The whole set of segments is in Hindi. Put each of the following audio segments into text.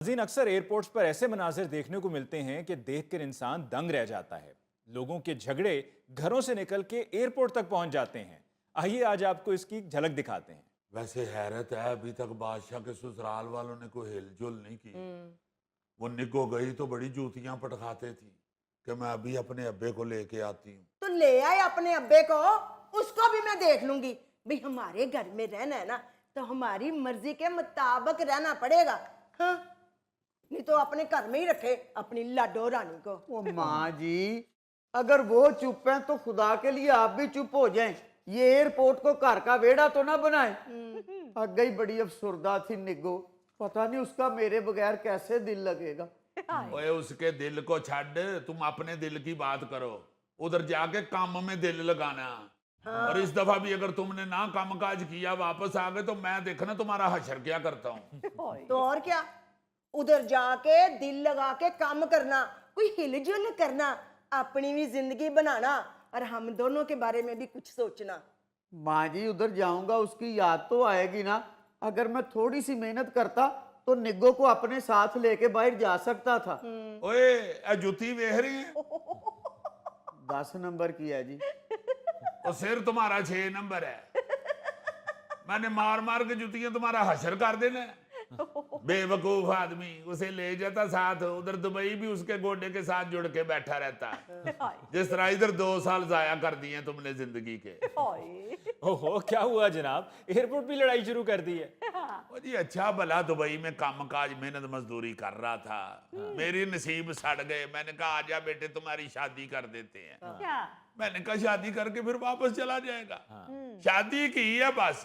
नाज़रीन, अक्सर एयरपोर्ट्स पर ऐसे मनाजिर देखने को मिलते हैं कि देखकर इंसान दंग रह जाता है। लोगों के झगड़े घरों से निकल के एयरपोर्ट तक पहुंच जाते हैं। आइए आज आपको इसकी झलक दिखाते हैं। वैसे हैरत है, अभी तक बादशाह के ससुराल वालों ने कोई हिलजुल नहीं की। वो निको गई तो बड़ी जूतियां पटखाते थी कि मैं अभी अपने अब्बे को लेके आती हूँ। तो ले आए अपने अब्बे को, उसको भी मैं देख लूंगी। भाई हमारे घर में रहना है ना, तो हमारी मर्जी के मुताबिक रहना पड़ेगा। हाँ, नहीं तो अपने घर में ही रखे अपनी लाडो रानी को। ओ माँ जी, अगर वो चुप हैं तो खुदा के लिए आप भी चुप हो जाएं। ये एयरपोर्ट को घर का वेड़ा तो ना बनाए। गई बड़ी अफसुर्दा थी निगो, पता नहीं उसका मेरे बगैर कैसे दिल लगेगा। ओए उसके दिल को छड़, तुम अपने दिल की बात करो। उधर जाके काम में दिल लगाना। और इस दफा भी अगर तुमने ना काम काज किया, वापस आ गए तो मैं देखना तुम्हारा हशर क्या करता हूँ। तो और क्या, उधर जाके दिल लगा के काम करना, कोई हिलजुल करना, अपनी भी जिंदगी बनाना और हम दोनों के बारे में भी कुछ सोचना। माँ जी, उधर जाऊंगा उसकी याद तो आएगी ना। अगर मैं थोड़ी सी मेहनत करता तो निग्गो को अपने साथ लेके बाहर जा सकता था। ओए ए जूती वेख रही है? 10 नंबर की है जी। और सिर तुम्हारा 6 नंबर है। मैंने मार मार के जुतियां तुम्हारा हशर कर देना है। बेवकूफ आदमी, उसे ले जाता साथ, उधर दुबई भी उसके गोडे के साथ जुड़ के बैठा रहता। जिस तरह इधर 2 साल जाया कर दिए तुमने जिंदगी के। ओहो, क्या हुआ जनाब, एयरपोर्ट भी लड़ाई शुरू कर दी है? ओ जी, अच्छा भला दुबई में काम काज मेहनत मजदूरी कर रहा था। मेरी नसीब सड़ गए। मैंने कहा आजा बेटे, तुम्हारी शादी कर देते हैं। मैंने कहा शादी करके फिर वापस चला जाएगा। शादी की है बस,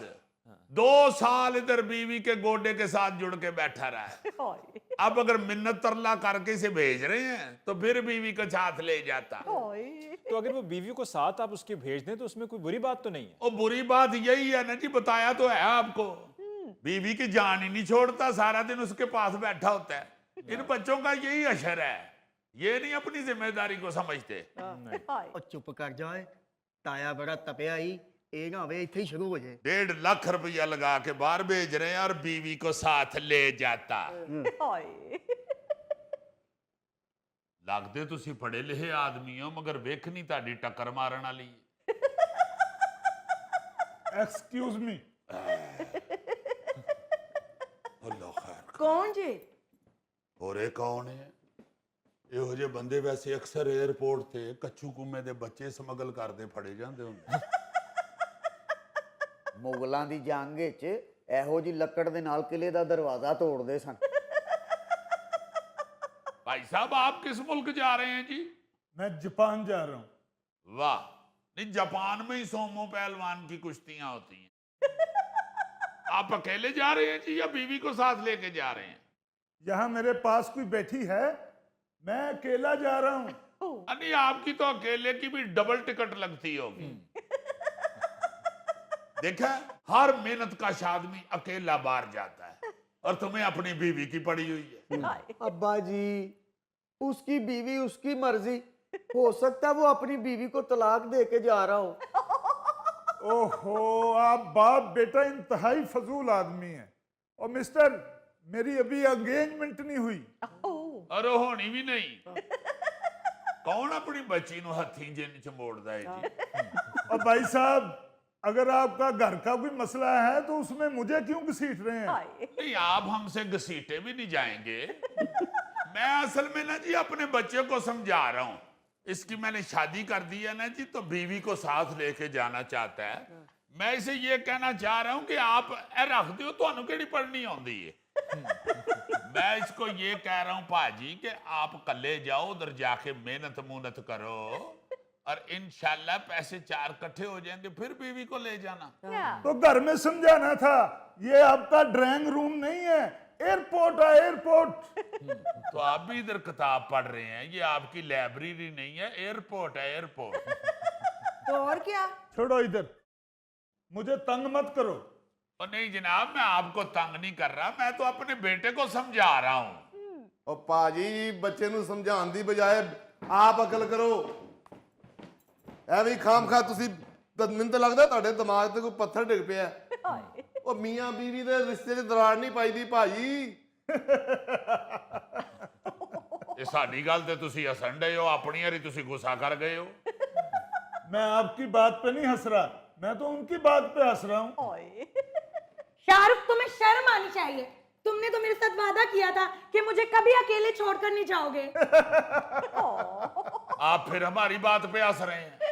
2 साल इधर बीवी के गोडे के साथ जुड़ के बैठा रहा है। अब अगर मिन्नत तरला करके इसे भेज रहे हैं तो फिर बीवी को साथ ले जाता। तो अगर वो बीवी को साथ आप उसके भेज दें तो उसमें कोई बुरी बात तो नहीं है? और बुरी बात यही है ना जी, बताया तो है आपको। बीवी की जान ही नहीं छोड़ता, सारा दिन उसके पास बैठा होता है। इन बच्चों का यही असर है, ये नहीं अपनी जिम्मेदारी को समझते। और चुप कर जाए, ताया बड़ा तपिया ही, ये ना वे इथे ही शुरू हो जाए। 1.5 लाख रुपया लगा के बाहर भेज रहे हैं और बीवी को साथ ले जाता। लगते तुसी पढ़े लिखे आदमी हो, मगर वेख नहीं ताड़ी टक्कर मारन वाली। Excuse me. अल्लाह खैर। कौन जी? और ये कौन है? ਇਹੋ ਜਿਹੇ ਬੰਦੇ ਵੈਸੇ ਅਕਸਰ 에ਅਰਪੋਰਟ ਤੇ ਕੱਚੂ ਕੁੰਮੇ ਦੇ ਬੱਚੇ ਸਮਗਲ ਕਰਦੇ ਫੜੇ ਜਾਂਦੇ ਹੁੰਦੇ। ਮੁਗਲਾਂ ਦੀ ਜੰਗ ਵਿੱਚ ਇਹੋ ਜੀ ਲੱਕੜ ਦੇ ਨਾਲ ਕਿਲੇ ਦਾ ਦਰਵਾਜ਼ਾ ਤੋੜਦੇ ਸਨ। भाई साहब, आप किस मुल्क जा रहे हैं जी? मैं जापान जा रहा हूँ। वाह, नहीं जापान में ही सोमो पहलवान की कुश्तियां होती हैं। आप अकेले जा रहे हैं जी या बीवी को साथ लेके जा रहे हैं? यहाँ मेरे पास कोई बैठी है, मैं अकेला जा रहा हूँ। नहीं, आपकी तो अकेले की भी डबल टिकट लगती होगी। देखा, हर मेहनत का आदमी अकेला बाहर जाता है और तुम्हें अपनी बीवी की पड़ी हुई है। अब्बा जी, उसकी बीवी उसकी मर्जी, हो सकता है वो अपनी बीवी को तलाक दे के जा रहा हो। ओहो, आप बाप बेटा इंतहाई फजूल आदमी हैं। और मिस्टर, मेरी अभी एंगेजमेंट नहीं हुई। और होनी भी नहीं। कौन अपनी बच्ची नु हथी जिन च मोड़दा है जी? और भाई साहब, अगर आपका घर का कोई मसला है तो उसमें मुझे क्यों घसीट रहे हैं? नहीं, आप हमसे घसीटे भी नहीं जाएंगे। मैं असल में ना जी अपने बच्चे को समझा रहा हूँ। इसकी मैंने शादी कर दी है ना जी, तो बीवी को साथ लेके जाना चाहता है। मैं इसे ये कहना चाह रहा हूँ कि आप रख दो, तो केड़ी पढ़नी आती है। मैं इसको ये कह रहा हूँ भाजी कि आप कल्ले जाओ, उधर जाके मेहनत मुहनत करो और इंशाल्लाह पैसे 4 इकट्ठे हो जाएंगे, फिर बीवी को ले जाना। तो घर में समझाना था, ये आपका ड्राइंग रूम नहीं है, एयरपोर्ट है एयरपोर्ट। तो आप भी इधर किताब पढ़ रहे हैं, ये आपकी लाइब्रेरी नहीं है, एयरपोर्ट है एयरपोर्ट। तो और क्या? छोड़ो इधर, मुझे तंग मत करो। और नहीं जनाब, मैं आपको तंग नहीं कर रहा, मैं तो अपने बेटे को समझा रहा हूँ। और पाजी, बच्चे ਨੂੰ ਸਮਝਾਉਣ ਦੀ ਬਜਾਏ ਆਪ ਅਕਲ ਕਰੋ। ਐਵੇਂ ਖਾਮ ਖਾ ਤੁਸੀਂ, ਮੈਨੂੰ ਤਾਂ ਲੱਗਦਾ ਤੁਹਾਡੇ ਦਿਮਾਗ ਤੇ ਕੋਈ ਪੱਥਰ ਡਿੱਗ ਪਿਆ। ਉਹ ਮੀਆਂ ਬੀਵੀ ਦੇ ਰਿਸ਼ਤੇ 'ਚ ਦਰਾੜ ਨਹੀਂ ਪਾਈਦੀ ਭਾਜੀ। ਇਹ ਸਾਡੀ ਗੱਲ ਤੇ ਤੁਸੀਂ ਹੱਸਣ ਡਏ ਹੋ, ਆਪਣੀ ਵਾਰੀ ਤੁਸੀਂ ਗੁੱਸਾ ਕਰ ਗਏ ਹੋ। मैं आपकी बात पे नहीं हंस रहा, मैं तो उनकी बात पे हंस रहा हूँ। शाहरुख, तुम्हें शर्म आनी चाहिए। तुमने तो मेरे साथ वादा किया था कि मुझे कभी अकेले छोड़कर नहीं जाओगे। आप फिर हमारी बात पे हंस रहे हैं।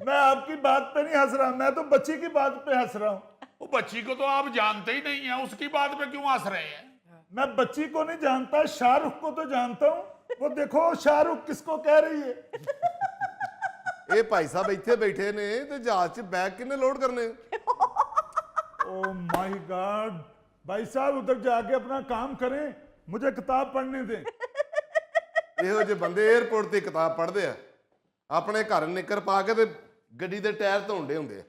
मैं आपकी बात पे नहीं हंस रहा, मैं तो बच्ची की बात पे हंस रहा हूँ। वो बच्ची को तो आप जानते ही नहीं है, उसकी बात पे क्यों हंस रहे हैं? मैं बच्ची को नहीं जानता, शाहरुख को तो जानता हूँ। वो देखो शाहरुख किसको कह रही है। ਇਹ ਭਾਈ ਸਾਹਿਬ ਇੱਥੇ ਬੈਠੇ ਨੇ ਤੇ ਜਹਾਜ਼ 'ਚ ਬੈਗ ਕਿੰਨੇ ਲੋਡ ਕਰਨੇ? ओ माय गॉड, भाई साहब उधर जाके अपना काम करें, मुझे किताब पढ़ने दें। ਇਹੋ ਜਿਹੇ ਬੰਦੇ 에어ਪੋਰਟ ਤੇ ਕਿਤਾਬ ਪੜ੍ਹਦੇ ਆ, ਆਪਣੇ ਘਰ ਨਿੱਕਰ ਪਾ ਕੇ ਤੇ ਗੱਡੀ ਦੇ ਟਾਇਰ ਧੋਂਦੇ ਹੁੰਦੇ ਆ।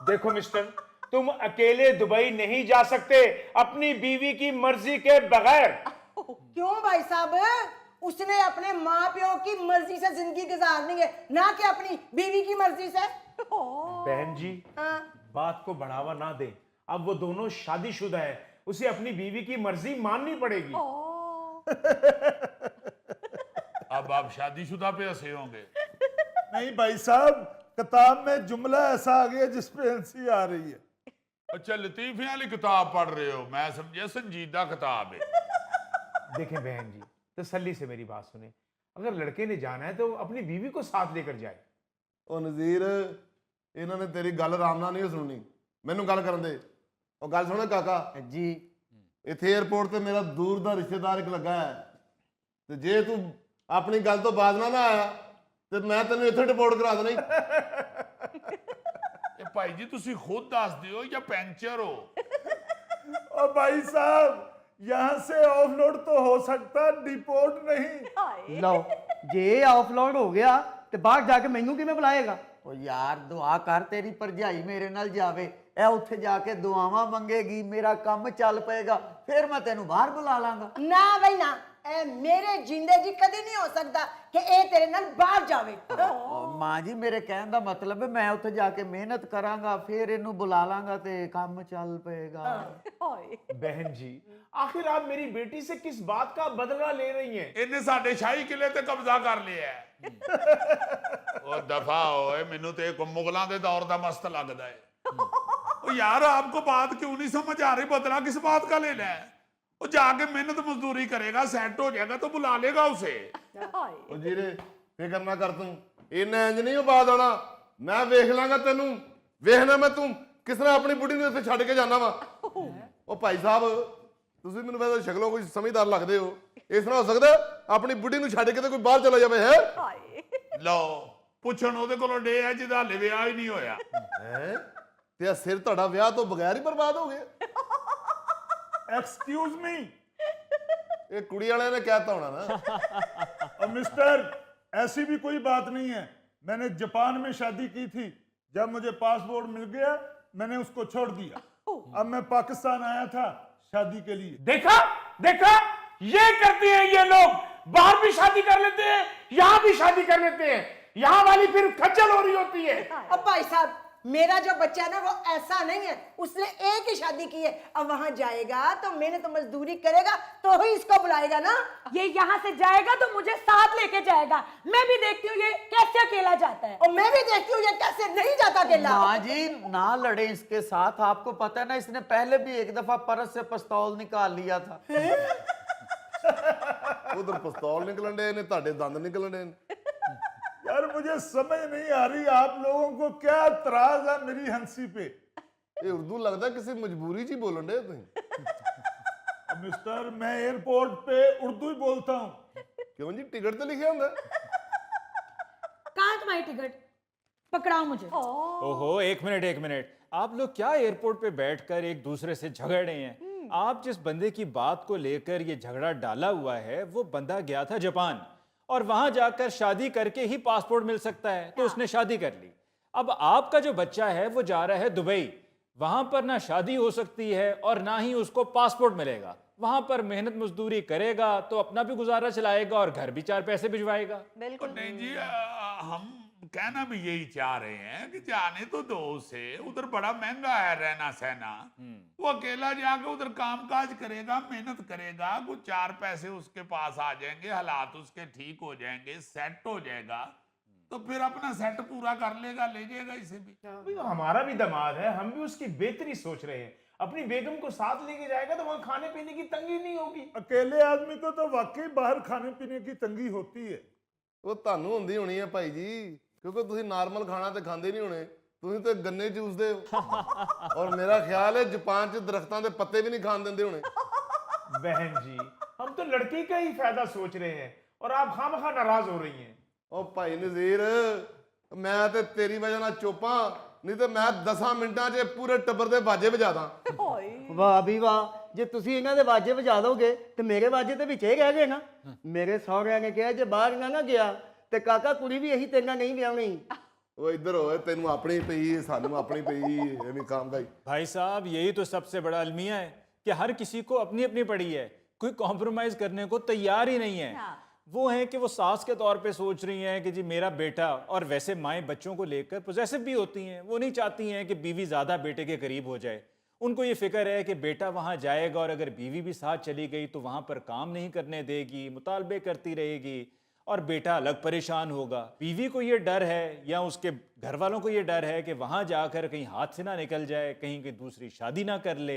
देखो मिस्टर, तुम अकेले दुबई नहीं जा सकते अपनी बीवी की मर्जी के बगैर। क्यों भाई साहब? उसने अपने माँ प्यो की मर्जी से जिंदगी गुजारनी है, ना कि अपनी बीवी की मर्जी से। बहन जी, हाँ। बात को बढ़ावा ना दें। अब वो दोनों शादीशुदा है, उसे अपनी बीवी की मर्जी माननी पड़ेगी। अब आप शादीशुदा पे हंसे होंगे। नहीं भाई साहब, किताब में जुमला ऐसा आ गया जिस पे हंसी आ रही है। अच्छा, लतीफियां वाली किताब पढ़ रहे हो, मैं समझे संजीदा किताब है। देखें बहन जी, तसल्ली से मेरी बात सुने। अगर लड़के ने जाना है तो अपनी बीवी को साथ लेकर जाए। ਉਹ ਨਜ਼ੀਰ, ਇਹਨਾਂ ਨੇ ਤੇਰੀ ਗੱਲ ਆਰਾਮ ਨਾਲ ਨਹੀਂ ਸੁਣਨੀ, ਮੈਨੂੰ ਗੱਲ ਕਰਨ ਦੇ। ਉਹ ਗੱਲ ਸੁਣ ਕਾਕਾ जी ਇੱਥੇ 에어ਪੋਰਟ ਤੇ ਮੇਰਾ ਦੂਰ ਦਾ ਰਿਸ਼ਤੇਦਾਰ ਇੱਕ ਲੱਗਾ ਹੈ, ਤੇ ਜੇ ਤੂੰ ਆਪਣੀ ਗੱਲ ਤੋਂ ਬਾਜ਼ ਨਾ ਆਇਆ ਤੇ ਮੈਂ ਤੈਨੂੰ ਇੱਥੇ ਡਿਪੋਰਟ ਕਰਾ ਦੇਣਾ ਈ। ਇਹ ਭਾਈ ਜੀ ਤੁਸੀਂ ਖੁਦ ਦੱਸ ਦਿਓ ਜਾਂ ਪੈਂਚਰ ਹੋ? और भाई साहब, यहाँ से ऑफलोड तो हो सकता, डिपोर्ट नहीं। लो, जे ऑफलोड हो गया ਤੇ ਬਾਹਰ ਜਾ ਕੇ ਮੈਨੂੰ ਕਿਵੇਂ ਬੁਲਾਏਗਾ? ਉਹ ਯਾਰ ਦੁਆ ਕਰ ਤੇਰੀ ਭਰਜਾਈ ਮੇਰੇ ਨਾਲ ਜਾਵੇ, ਇਹ ਉੱਥੇ ਜਾ ਕੇ ਦੁਆਵਾਂ ਮੰਗੇਗੀ, ਮੇਰਾ ਕੰਮ ਚੱਲ ਪਏਗਾ, ਫਿਰ ਮੈਂ ਤੈਨੂੰ ਬਾਹਰ ਬੁਲਾ ਲਾਂਗਾ। ना भाई ना, ए मेरे जिंदे जी कदी नहीं हो सकता कि ए तेरे नाल बाहर जावे। ਉਹ ਮਾਂ ਜੀ, ਮੇਰੇ ਕਹਿਣ ਦਾ ਮਤਲਬ ਹੈ ਮੈਂ ਉੱਥੇ ਜਾ ਕੇ ਮਿਹਨਤ ਕਰਾਂਗਾ, ਫਿਰ ਇਹਨੂੰ ਬੁਲਾ ਲਾਂਗਾ ਤੇ ਕੰਮ ਚੱਲ ਪਏਗਾ। बहन जी, आखिर आप मेरी बेटी से किस बात का बदला ले रही हैं? ਇਹਨੇ ਸਾਡੇ ਸ਼ਾਹੀ ਕਿਲੇ ਤੇ ਕਬਜ਼ਾ ਕਰ ਲਿਆ ਹੈ। ਉਹ ਦਫਾ ਹੋਏ, ਮੈਨੂੰ ਤੇ ਇੱਕ ਮੁਗਲਾਂ ਦੇ ਦੌਰ ਦਾ ਮਸਤ ਲੱਗਦਾ ਹੈ। ਉਹ ਯਾਰ, आपको बात क्यों नहीं समझ आ रही? बदला किस बात का लेना है? वो जाके मेहनत मजदूरी करेगा, सेट हो जाएगा तो बुला लेगा उसे। ਉਹ ਜੀਰੇ ਫਿਕਰ ਨਾ ਕਰ ਤੂੰ, ਇਹਨਾਂ ਇੰਜ ਨਹੀਂ ਉਹ ਬਾਤ ਆਉਣਾ। ਮੈਂ ਵੇਖ ਲਾਂਗਾ ਤੈਨੂੰ, ਵੇਖਣਾ ਮੈਂ ਤੂੰ ਕਿਸ ਤਰ੍ਹਾਂ ਆਪਣੀ ਬੁੱਢੀ ਨੂੰ ਇੱਥੇ ਛੱਡ ਕੇ ਜਾਣਾ ਵਾ। ਉਹ ਭਾਈ ਸਾਹਿਬ, ਤੁਸੀਂ ਮੈਨੂੰ ਵੈਸੇ ਸ਼ਕਲੋਂ ਕੋਈ ਸਮਝਦਾਰ ਲੱਗਦੇ ਹੋ। ਇਸ ਤਰ੍ਹਾਂ ਹੋ ਸਕਦਾ ਆਪਣੀ ਬੁੱਢੀ ਨੂੰ ਛੱਡ ਕੇ ਤੇ ਕੋਈ ਬਾਹਰ ਚਲਾ ਜਾਵੇ? ਹੈ ਲਓ, ਪੁੱਛਣ ਉਹਦੇ ਕੋਲੋਂ ਡੇ ਹੈ ਜਿਹਦਾ ਹਲੇ ਵਿਆਹ ਹੀ ਨਹੀਂ ਹੋਇਆ। ਹੈ ਤੇ ਆ ਸਿਰ ਤੁਹਾਡਾ ਵਿਆਹ ਤੋਂ ਬਗੈਰ ਹੀ ਬਰਬਾਦ ਹੋ ਗਿਆ। Excuse me. ਇਹ ਕੁੜੀ ਵਾਲਿਆਂ ਨੇ ਕਹਿਤਾ ਹੋਣਾ ਨਾ। और मिस्टर, ऐसी भी कोई बात नहीं है। मैंने जापान में शादी की थी, जब मुझे पासपोर्ट मिल गया मैंने उसको छोड़ दिया। अब मैं पाकिस्तान आया था शादी के लिए। देखा देखा, ये करते हैं ये लोग। बाहर भी शादी कर लेते हैं, यहाँ भी शादी कर लेते हैं। यहाँ वाली फिर खज्जल हो रही होती है। अब भाई साहब, मेरा जो बच्चा है ना वो ऐसा नहीं है, उसने एक ही शादी की है। अब वहां जाएगा तो मेहनत मजदूरी करेगा तो ही इसको बुलाएगा ना। ये यहाँ से जाएगा तो मुझे साथ लेके जाएगा। मैं भी देखती हूँ ये कैसे अकेला जाता है। और मैं भी देखती हूँ ये कैसे नहीं जाता अकेला। माँ जी, ना लड़े इसके साथ। आपको पता है ना, इसने पहले भी एक दफा परस से पिस्तौल निकाल लिया था। ਉਧਰ ਪਿਸਤੌਲ ਨਿਕਲਣ ਦੇ ਨੇ, ਤੁਹਾਡੇ ਦੰਦ ਨਿਕਲਣ ਦੇ ਨੇ। यार मुझे समझ नहीं आ रही आप लोगों को क्या एतराज है मेरी हंसी पे। ਇਹ ਉਰਦੂ ਲੱਗਦਾ ਕਿਸੇ ਮਜਬੂਰੀ 'ਚ ਹੀ ਬੋਲਣ ਦੇ ਤੁਸੀਂ। मिस्टर, मैं एयरपोर्ट पे उर्दू ही बोलता हूँ। ਕਿਉਂ ਜੀ, ਟਿਕਟ ਤੇ ਲਿਖਿਆ ਹੁੰਦਾ? कहाँ है तुम्हारी टिकट? पकड़ाओ मुझे। ओहो, एक मिनट। आप लोग क्या एयरपोर्ट पे बैठकर एक दूसरे से झगड़ रहे हैं? आप जिस बंदे की बात को लेकर ये झगड़ा डाला हुआ है, वो बंदा गया था जापान और वहां जाकर शादी करके ही पासपोर्ट मिल सकता है, तो उसने शादी कर ली। अब आपका जो बच्चा है वो जा रहा है दुबई, वहां पर ना शादी हो सकती है और ना ही उसको पासपोर्ट मिलेगा। वहां पर मेहनत मजदूरी करेगा तो अपना भी गुजारा चलाएगा और घर भी 4 पैसे भिजवाएगा। और नहीं जी, हम कहना भी यही चाह रहे हैं कि जाने तो दो उसे, उधर बड़ा महंगा है रहना सहना। वो अकेला जाके उधर कामकाज करेगा, मेहनत करेगा, कुछ 4 पैसे उसके पास आ जाएंगे, हालात उसके ठीक हो जाएंगे, सेट हो जाएगा, तो फिर अपना सेट पूरा कर लेगा, ले जाएगा इसे भी। भाई वो हमारा भी दामाद है, हम भी उसकी बेहतरी सोच रहे हैं। अपनी बेगम को साथ लेके जाएगा तो वहां खाने पीने की तंगी नहीं होगी। अकेले आदमी को तो वाकई बाहर खाने पीने की तंगी होती है। ਉਹ ਤੁਹਾਨੂੰ ਹੁੰਦੀ ਹੋਣੀ ਹੈ ਭਾਈ ਜੀ, ਕਿਉਂਕਿ ਤੁਸੀਂ ਨਾਰਮਲ ਖਾਣਾ ਤੇ ਖਾਂਦੇ ਨਹੀਂ ਹੋਣੇ, ਤੁਸੀਂ ਤੇ ਗੰਨੇ ਚੂਸਦੇ ਹੋ। ਔਰ ਮੇਰਾ ਖਿਆਲ ਹੈ ਜਾਪਾਨ 'ਚ ਦਰਖਤਾਂ ਦੇ ਪੱਤੇ ਵੀ ਨਹੀਂ ਖਾਣ ਦਿੰਦੇ ਹੋਣੇ। बहन जी, हम तो लड़की का ही फायदा सोच रहे हैं और आप खामखा नाराज हो रही हैं। ਉਹ ਭਾਈ ਨਜ਼ੀਰ, ਮੈਂ ਤੇ ਤੇਰੀ ਵਜ੍ਹਾ ਨਾਲ ਚੋਪਾਂ, ਨਹੀਂ ਤੇ ਮੈਂ 10 ਮਿੰਟਾਂ 'ਚ ਪੂਰੇ ਟੱਬਰ ਦੇ ਬਾਜੇ ਵਜਾ ਦਾਂ। ਵਾਹ ਵੀ ਵਾਹ, ਜੇ ਤੁਸੀਂ ਇਹਨਾਂ ਦੇ ਵਾਜੇ ਵਜਾ ਦੋਗੇ ਤੇ ਮੇਰੇ ਵਾਜੇ ਤੇ ਵਿੱਚ ਹੀ ਰਹਿ ਗਏ ਨਾ। ਮੇਰੇ ਸਹੁਰਿਆਂ ਨੇ ਕਿਹਾ ਜੇ ਬਾਹਰ ਨਾ ਗਿਆ ਤੇ ਕਾਕਾ ਕੁੜੀ ਵੀ ਇਹੀ ਤੇਰੇ ਨਾਲ ਨਹੀਂ ਵਿਆਹਣੀ। ਉਹ ਇੱਧਰ ਹੋਏ, ਤੈਨੂੰ ਆਪਣੀ ਪਈ, ਸਾਨੂੰ ਆਪਣੀ ਪਈ, ਐਵੇਂ ਕੰਮ ਭਾਈ। भाई साहब, यही तो सबसे बड़ा अलमिया है कि हर किसी को अपनी अपनी पड़ी है, कोई कॉम्प्रोमाइज करने को तैयार ही नहीं है। वो हैं कि वो सास के तौर पे सोच रही हैं कि जी मेरा बेटा, और वैसे माएँ बच्चों को लेकर पोजेसिव भी होती हैं, वो नहीं चाहती हैं कि बीवी ज़्यादा बेटे के करीब हो जाए। उनको ये फिक्र है कि बेटा वहाँ जाएगा और अगर बीवी भी साथ चली गई तो वहाँ पर काम नहीं करने देगी, मुतालबे करती रहेगी और बेटा अलग परेशान होगा। बीवी को ये डर है या उसके घर वालों को ये डर है कि वहाँ जाकर कहीं हाथ से ना निकल जाए, कहीं की दूसरी शादी ना कर ले।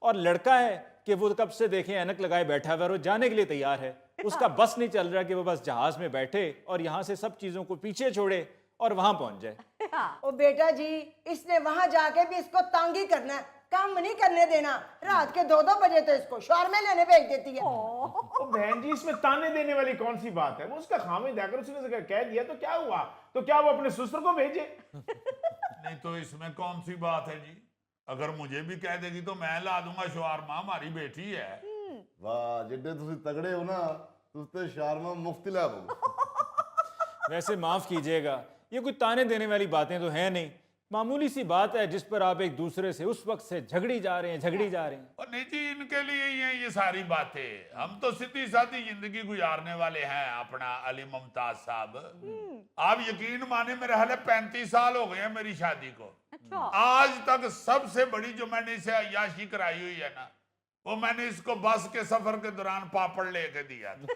और लड़का है कि वो कब से देखें ऐनक लगाए बैठा हुआ है और वो जाने के लिए तैयार है। उसका बस नहीं चल रहा कि वो बस जहाज में बैठे और यहाँ से सब चीज़ों को पीछे छोड़े और वहाँ पहुँच जाए। ओ बेटा जी, इसने वहां जाके भी इसको तंग ही करना है, काम नहीं करने देना। रात के 2-2 बजे तो इसको शौर में लेने भेज देती है। ओ बहन जी, इसमें ताने देने वाली कौन सी बात है? वो उसका खामिद है, अगर उसने कह दिया तो क्या हुआ? तो क्या वो अपने ससुर को भेजे? नहीं तो इसमें कौन सी बात है जी? अगर मुझे भी कह देगी तो मैं ला दूंगा शवारमा, हमारी बेटी है। ਵਾਹ, ਜਿੱਡੇ ਤੁਸੀਂ ਤਗੜੇ ਹੋ ਨਾ, ਤੁਸੀਂ ਤੇ ਸ਼ਾਰਮਾ ਮੁਫਤ ਲੈ ਆਵੋ। वैसे माफ़ कीजिएगा, ये कोई ताने देने वाली बातें तो हैं नहीं, मामूली सी बात है जिस पर आप एक दूसरे से उस वक्त से झगड़ी जा रहे हैं। और नहीं जी, इनके लिए ही है ये सारी बातें। हम तो सीधी सादी जिंदगी गुजारने वाले हैं। अपना अली मुमताज साहब, आप यकीन माने मेरे हाल 35 साल हो गए हैं मेरी शादी को। आज तक सबसे बड़ी जो मैंने इसे अय्याशी कराई हुई है ना, वो मैंने इसको बस के सफर के दौरान पापड़ लेके दिया था।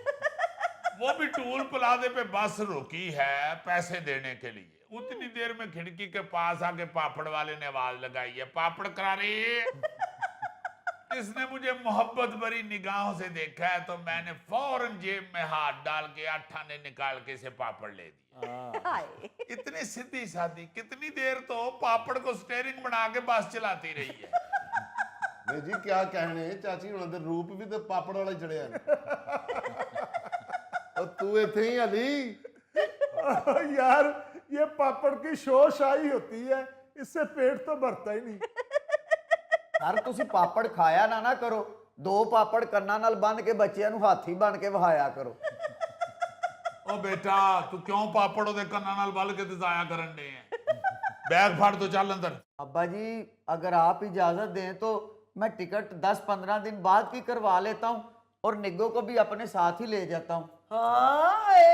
वो भी टूल प्लाजे पे बस रुकी है पैसे देने के लिए, उतनी देर में खिड़की के पास आके पापड़ वाले ने आवाज लगाई है, पापड़ करा रही है। इसने मुझे मोहब्बत भरी निगाहों से देखा है तो मैंने फौरन जेब में हाथ डाल के 8 आने निकाल के इसे पापड़ ले दिया। इतनी सीधी सादी, कितनी देर तो पापड़ को स्टेयरिंग बना के बस चलाती रही है। ਨਹੀਂ ਜੀ, ਕਿਆ ਕਹਿਣੇ, ਚਾਚੀ ਹੁਣਾਂ ਦੇ ਰੂਪ ਵੀ ਤੇ ਪਾਪੜ ਵਾਲਾ ਹੀ ਚੜਿਆ ਨੇ। ਉਹ ਤੂੰ ਇੱਥੇ ਹੀ ਅਲੀ। यार, ये पापड़ की शोशाई होती है, इससे पेट तो भरता ही नहीं। ਸਰ ਤੁਸੀਂ ਪਾਪੜ ਖਾਇਆ ਨਾ ਕਰੋ, 2 ਪਾਪੜ ਕੰਨਾਂ ਨਾਲ ਬੰਨ ਕੇ ਬੱਚਿਆਂ ਨੂੰ ਹਾਥੀ ਬਣ ਕੇ ਵਹਾਇਆ ਕਰੋ। ओ बेटा, तू क्यों पापड़ ओदे कन्ना नाल बल के ते जाया करन दे है? बैग फाड़ तो चल अंदर। अब्बा जी, अगर आप इजाजत दें तो मैं टिकट 10-15 दिन बाद की करवा लेता हूँ और निग्गो को भी अपने साथ ही ले जाता हूँ। हाय,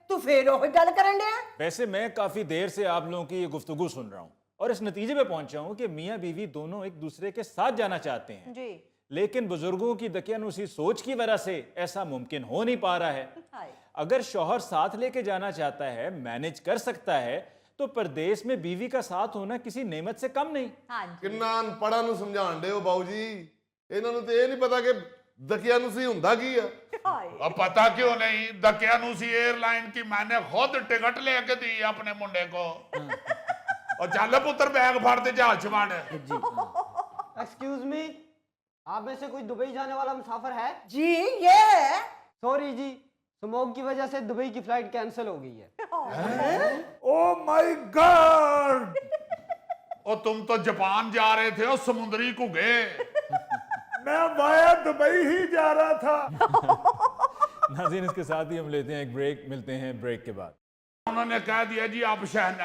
तू फिर वही गल करन दे। वैसे मैं काफ़ी देर से आप लोगों की ये गुफ्तगू सुन रहा हूँ और इस नतीजे पे पहुंचा हूँ कि मियाँ बीवी दोनों एक दूसरे के साथ जाना चाहते हैं जी। लेकिन बुजुर्गों की दकियानुसी सोच की वजह से ऐसा मुमकिन हो नहीं पा रहा है। अगर शौहर साथ लेके जाना चाहता है, मैनेज कर सकता है, तो परदेश में बीवी का साथ होना किसी नेमत से कम नहीं। हाँ जी। ਕਿੰਨਾ ਅਨਪੜਾਂ ਨੂੰ ਸਮਝਾਣ ਦੇ ਹੋ ਬਾਊ ਜੀ, ਇਹਨਾਂ ਨੂੰ ਤੇ ਇਹ ਨਹੀਂ ਪਤਾ ਕਿ ਦਕਿਆਨੂਸੀ ਹੁੰਦਾ ਕੀ ਆ। अब पता क्यों नहीं, दकियानूसी एयरलाइन की मैंने खुद टिकट लेके दी अपने मुंडे को। और चल पुत्र, बैग फाड़ ते जहाज च वड़। एक्सक्यूज मी, आप में से कोई दुबई जाने वाला मुसाफिर है? जी ये है। सॉरी जी, स्मोक की वजह से दुबई की फ्लाइट कैंसिल हो गई है। Oh my God! और तुम तो जापान जा रहे थे और समुद्री घुगे। मैं वाया दुबई ही जा रहा था। नाज़रीन, इसके साथ ही हम लेते हैं एक ब्रेक, मिलते हैं ब्रेक के बाद। उन्होंने कह दिया जी आप शहनाई